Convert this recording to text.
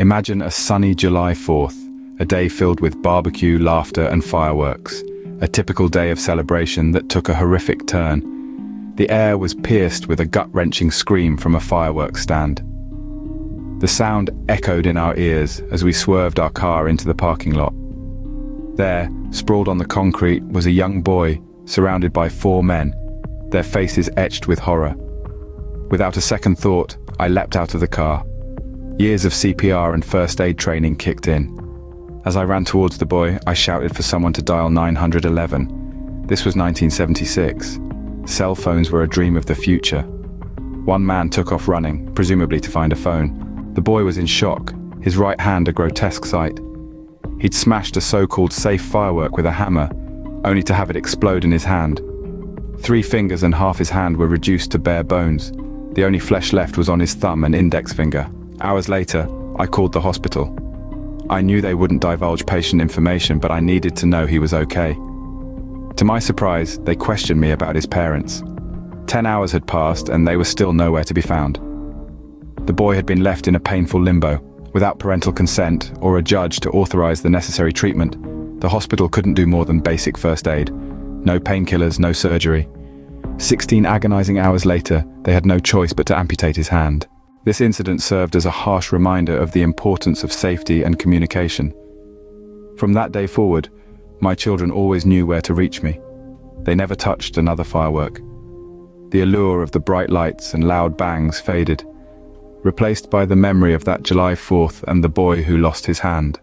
Imagine a sunny July 4th, a day filled with barbecue, laughter, and fireworks. A typical day of celebration that took a horrific turn. The air was pierced with a gut-wrenching scream from a fireworks stand. The sound echoed in our ears as we swerved our car into the parking lot. There, sprawled on the concrete, was a young boy surrounded by 4 men, their faces etched with horror. Without a second thought, I leapt out of the car. Years of CPR and first aid training kicked in. As I ran towards the boy, I shouted for someone to dial 911. This was 1976. Cell phones were a dream of the future. One man took off running, presumably to find a phone. The boy was in shock, his right hand a grotesque sight. He'd smashed a so-called safe firework with a hammer, only to have it explode in his hand. 3 fingers and half his hand were reduced to bare bones. The only flesh left was on his thumb and index finger. Hours later, I called the hospital. I knew they wouldn't divulge patient information, but I needed to know he was okay. To my surprise, they questioned me about his parents. 10 hours had passed and they were still nowhere to be found. The boy had been left in a painful limbo, without parental consent or a judge to authorize the necessary treatment. The hospital couldn't do more than basic first aid. No painkillers, no surgery. 16 agonizing hours later, they had no choice but to amputate his hand. This incident served as a harsh reminder of the importance of safety and communication. From that day forward, my children always knew where to reach me. They never touched another firework. The allure of the bright lights and loud bangs faded, replaced by the memory of that July 4th and the boy who lost his hand.